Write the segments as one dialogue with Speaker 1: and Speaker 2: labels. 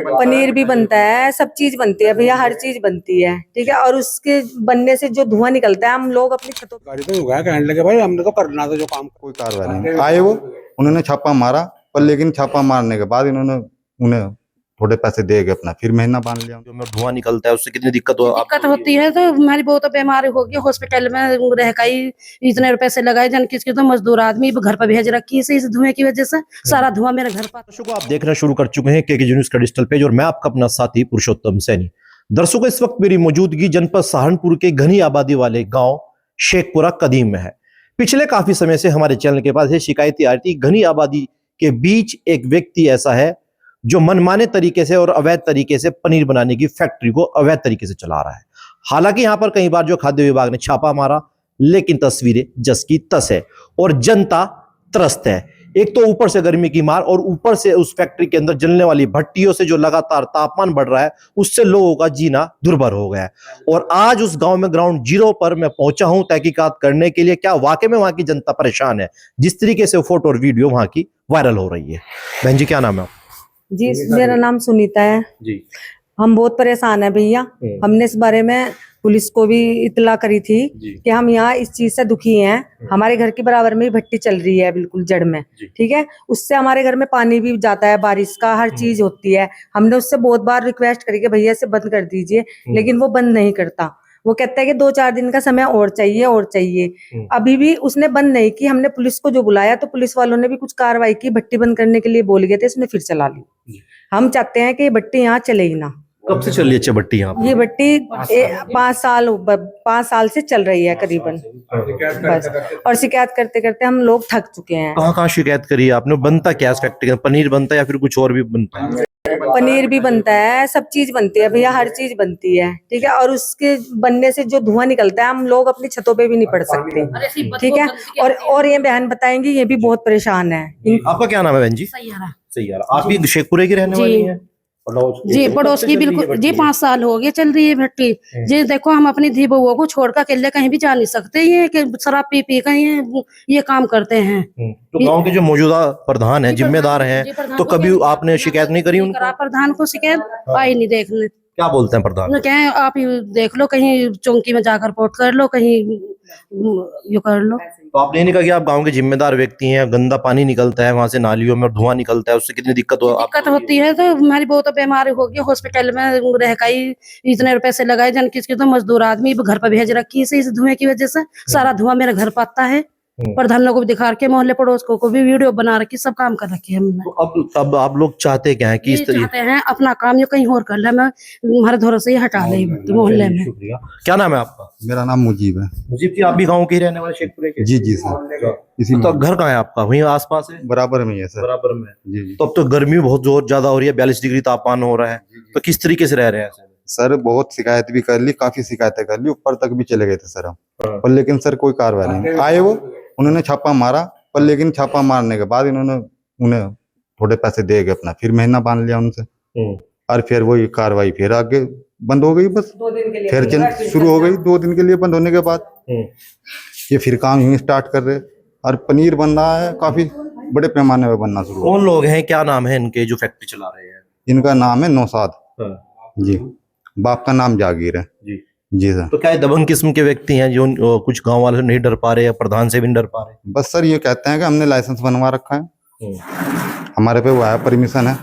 Speaker 1: पनीर भी बनता है, सब चीज बनती है भैया, हर चीज बनती है, ठीक है। और उसके बनने से जो धुआं निकलता है, हम लोग अपनी छतों
Speaker 2: तो कहने लगे भाई हमने तो करना था जो काम।
Speaker 3: कोई कार्रवाई नहीं आए, वो उन्होंने छापा मारा, पर लेकिन छापा मारने के बाद इन्होंने उन्हें थोड़े पैसे दे के अपना फिर महीना बांध लिया।
Speaker 4: जो धुआं निकलता है उससे कितनी दिक्कत
Speaker 5: होती है, तो हमारी बहुत बीमारी होगी, हॉस्पिटल में रह का ही इतने पैसे लगाए जन किसके, तो मजदूर आदमी घर पर भेज रखी है इस धुएं की वजह से, सारा धुआं मेरे घर पर।
Speaker 4: दर्शकों, आप देखना शुरू कर चुके हैं केके न्यूज़ का डिजिटल पेज और मैं आपका अपना साथी पुरुषोत्तम सैनी। दर्शकों, इस वक्त मेरी मौजूदगी जनपद सहारनपुर के घनी आबादी वाले गांव शेखपुरा कदीम में है। पिछले काफी समय से हमारे चैनल के पास ये शिकायतें आ रही थी, घनी आबादी के बीच एक व्यक्ति ऐसा है जो मनमाने तरीके से और अवैध तरीके से पनीर बनाने की फैक्ट्री को अवैध तरीके से चला रहा है। हालांकि यहां पर कई बार जो खाद्य विभाग ने छापा मारा, लेकिन तस्वीरें जस की तस है और जनता त्रस्त है। एक तो ऊपर से गर्मी की मार और ऊपर से उस फैक्ट्री के अंदर जलने वाली भट्टियों से जो लगातार तापमान बढ़ रहा है, उससे लोगों का जीना दुर्भर हो गया है। और आज उस गांव में ग्राउंड जीरो पर मैं पहुंचा हूं तहकीकात करने के लिए, क्या वाकई में वहां की जनता परेशान है जिस तरीके से फोटो और वीडियो वहां की वायरल हो रही है। बहन जी, क्या नाम है?
Speaker 1: जी, मेरा नाम सुनीता है जी। हम बहुत परेशान है भैया। हमने इस बारे में पुलिस को भी इतला करी थी कि हम यहाँ इस चीज से दुखी हैं। हमारे घर के बराबर में ही भट्टी चल रही है, बिल्कुल जड़ में, ठीक है। उससे हमारे घर में पानी भी जाता है, बारिश का हर चीज होती है। हमने उससे बहुत बार रिक्वेस्ट करी कि भैया इसे बंद कर दीजिए, लेकिन वो बंद नहीं करता। वो कहता है कि 2-4 दिन का समय और चाहिए। अभी भी उसने बंद नहीं की। हमने पुलिस को जो बुलाया तो पुलिस वालों ने भी कुछ कार्रवाई की, भट्टी बंद करने के लिए बोल गए थे, इसने फिर चला ली। हम चाहते हैं कि ये भट्टी यहाँ चले ही ना।
Speaker 4: कब से चल रही है भट्टी यहाँ?
Speaker 1: ये भट्टी 5 साल से चल रही है करीबन, बस। और शिकायत करते करते हम लोग थक चुके हैं।
Speaker 4: कहाँ शिकायत करी है आपने? बनता क्या इस फैक्ट्री का? पनीर बनता है या फिर कुछ और भी बनता है?
Speaker 1: पनीर भी बनता है, सब चीज बनती है भैया, हर चीज बनती है, ठीक है। और उसके बनने से जो धुआं निकलता है, हम लोग अपनी छतों पे भी नहीं पड़ सकते, ठीक है। और ये बहन बताएंगी, ये भी बहुत परेशान है।
Speaker 4: आपका क्या नाम है बहन जी? सैयारा। आप भी शेखपुरे की रहने वाली हैं?
Speaker 5: जी, पड़ोस की, बिल्कुल जी। 5 साल हो गए चल रही है भट्टी जी। देखो, हम अपनी धी बहुओं को छोड़कर अकेले कहीं भी जा नहीं सकते, ये कि शराब पी कहीं ये काम करते हैं।
Speaker 4: तो गांव के जो मौजूदा प्रधान हैं, जिम्मेदार हैं, तो कभी आपने शिकायत नहीं करी उनको?
Speaker 5: प्रधान को शिकायत आई नहीं देखने।
Speaker 4: क्या बोलते हैं प्रधान?
Speaker 5: क्या है, आप ही देख लो, कहीं चौकी में जाकर रिपोर्ट कर लो, कहीं ये कर लो।
Speaker 4: तो आपने नहीं कहा कि आप गांव के जिम्मेदार व्यक्ति हैं, गंदा पानी निकलता है वहां से नालियों में और धुआं निकलता है, उससे कितनी दिक्कत
Speaker 5: होती है, तो हमारी बहुत बीमारी होगी, हॉस्पिटल में रह का ही इतने पैसे लगाए जन किसके, तो मजदूर आदमी घर पर भेज रखी है इस धुएं की वजह से, सारा धुआं मेरे घर पर आता है। प्रधान लोगों को दिखा के, मोहल्ले पड़ोस को भी वीडियो बना रखी, सब काम कर रखी है हमने।
Speaker 4: तो अब आप लोग चाहते क्या है कि इस
Speaker 5: चाहते हैं अपना काम ये कहीं और कर ले, मैं हमारे धोरे से ही हटा ले मोहल्ले में।
Speaker 4: क्या नाम है आपका?
Speaker 3: मेरा नाम मुजीब है।
Speaker 4: मुजीब जी, आप भी गाँव के ही रहने वाले शेखपुरे के?
Speaker 3: जी जी सर।
Speaker 4: इसी तो घर कहाँ है आपका? वहीं आसपास है?
Speaker 3: बराबर में है सर।
Speaker 4: बराबर में
Speaker 3: जी जी।
Speaker 4: तो अब तो गर्मी बहुत जोर ज्यादा हो रही है, 42 डिग्री तापमान हो रहा है, तो किस तरीके से रह रहे हैं
Speaker 3: सर? बहुत शिकायत भी कर ली, काफी शिकायतें कर ली, ऊपर तक भी चले गए थे सर हम, पर लेकिन सर कोई कार्रवाई नहीं आए। वो उन्होंने छापा मारा, पर लेकिन छापा मारने के बाद इन्होंने उन्हें थोड़े पैसे दे के अपना फिर महीना बांध लिया उनसे। और फिर वही कार्रवाई फिर आगे बंद हो गई, बस
Speaker 1: 2 दिन के लिए
Speaker 3: फिर शुरू हो गई। 2 दिन के लिए बंद होने के बाद ये फिर काम यूं स्टार्ट कर रहे। और पनीर बन रहा है, काफी बड़े पैमाने पर बनना शुरू।
Speaker 4: कौन लोग हैं, क्या नाम है इनके जो फैक्ट्री चला रहे हैं?
Speaker 3: इनका नाम है नौसाद जी, बाप का नाम जागीर है जी सर।
Speaker 4: तो क्या दबंग किस्म के व्यक्ति हैं जो कुछ गांव वाले नहीं डर पा रहे या प्रधान से भी नहीं डर पा रहे?
Speaker 3: बस सर ये कहते हैं कि हमने लाइसेंस बनवा रखा है, हमारे पे वो आया परमिशन है।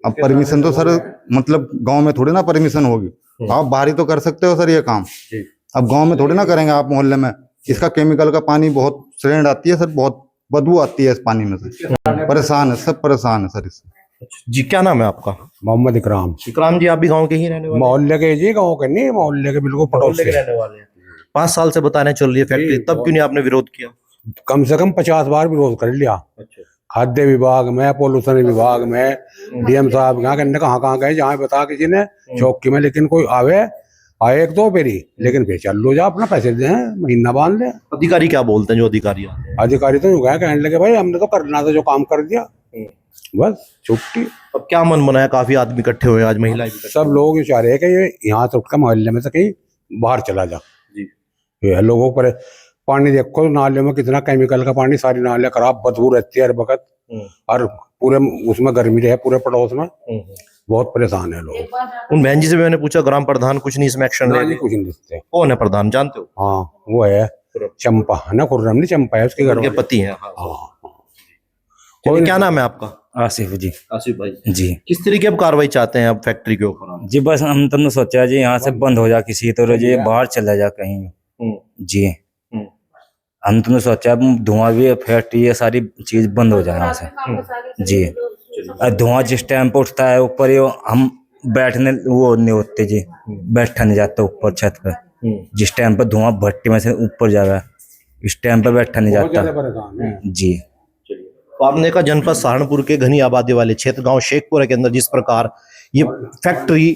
Speaker 3: अब परमिशन तो सर मतलब गांव में थोड़ी ना परमिशन होगी, आप बाहर ही तो कर सकते हो सर ये काम। अब गांव में थोड़ी ना करेंगे आप मोहल्ले में। इसका केमिकल का पानी बहुत श्रेण आती है सर, बहुत बदबू आती है इस पानी में से। परेशान है, सब परेशान है सर इससे।
Speaker 4: जी, क्या नाम है आपका?
Speaker 2: मोहम्मद इकराम।
Speaker 4: इकराम जी, आप भी गांव के ही रहने वाले?
Speaker 2: मोहल्ले के जी, गांव के नहीं, मोहल्ले के बिल्कुल पड़ोस के
Speaker 4: रहने वाले हैं। 5 साल से बताने चल रही है फैक्ट्री, तब क्यों नहीं आपने विरोध किया?
Speaker 2: कम से कम 50 बार विरोध कर लिया। खाद्य विभाग में, पोल्यूशन विभाग में, डीएम साहब यहाँ कहने कहाँ गए, जहाँ बता किसी ने चौकी में, लेकिन कोई आए 1-2 पेरी, लेकिन फिर चल लो जा अपना पैसे दे, महीना बांध ले।
Speaker 4: अधिकारी क्या बोलते हैं जो अधिकारी आते हैं?
Speaker 2: अधिकारी तो कहने लगे भाई हमने तो करना था जो काम कर दिया, बस छुट्टी।
Speaker 4: अब क्या मन बनाया, काफी आदमी इकट्ठे हुए आज, महिलाएं भी
Speaker 2: सब लोग ये चाह रहे हैं कि ये यहाँ से उठकर मोहल्ले में से कहीं बाहर चला जा जी। लोगों पर पानी देखो, नालियों में कितना केमिकल का पानी, सारी नालियां खराब, बदबू रहती है हर वक्त। और पूरे उसमें गर्मी रहे पूरे पड़ोस में, बहुत परेशान है लोग।
Speaker 4: उन बहन जी से मैंने पूछा, ग्राम प्रधान कुछ नहीं इसमें एक्शन
Speaker 2: ना
Speaker 4: ले
Speaker 2: जी
Speaker 4: रहे?
Speaker 2: कुछ नहीं दिखते।
Speaker 4: कौन है प्रधान, जानते हो?
Speaker 2: हाँ वो है चंपा है ना, खुर्रम नहीं चंपा है उसके घर
Speaker 4: उनके
Speaker 2: वाले।
Speaker 4: पति हैं। हाँ।
Speaker 2: हाँ
Speaker 4: चलिए, क्या नाम है आपका?
Speaker 6: आसिफ जी।
Speaker 4: आसिफ भाई,
Speaker 6: जी
Speaker 4: किस तरीके अब कार्रवाई चाहते हैं अब फैक्ट्री के ऊपर?
Speaker 6: जी बस हम तो सोचा जी यहाँ से बंद हो जा किसी तरह जी, बाहर चला जा कहीं जी। हम तुमने सोचा अब धुआं भी फैक्ट्री ये सारी चीज बंद हो जाए यहाँ से जी। और धुआं जिस टाइम पे उठता है ऊपर, ये हम बैठने वो नहीं होते जी, बैठा नहीं जाता ऊपर छत पे। जिस टाइम पे धुआं भट्टी में से ऊपर जाएगा इस टाइम पे बैठा नहीं
Speaker 2: बहुत ज्यादा
Speaker 6: जाता
Speaker 2: परेशान है।
Speaker 6: जी।
Speaker 4: तो आपने कहा जनपद सहारनपुर के घनी आबादी वाले क्षेत्र गांव शेखपुरा के अंदर जिस प्रकार ये फैक्ट्री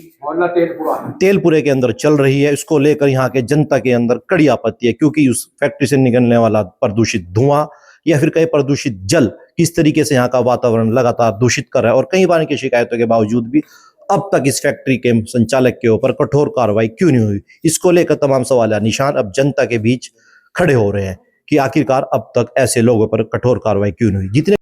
Speaker 4: तेलपुरे के अंदर चल रही है, इसको लेकर यहाँ के जनता के अंदर कड़ी आपत्ति है, क्योंकि उस फैक्ट्री से निकलने वाला प्रदूषित धुआं या फिर कहीं प्रदूषित जल किस तरीके से यहाँ का वातावरण लगातार दूषित कर रहा है, और कई बार की शिकायतों के बावजूद भी अब तक इस फैक्ट्री के संचालक के ऊपर कठोर कार्रवाई क्यों नहीं हुई। इसको लेकर तमाम सवाल या निशान अब जनता के बीच खड़े हो रहे हैं कि आखिरकार अब तक ऐसे लोगों पर कठोर कार्रवाई क्यों नहीं हुई। जितने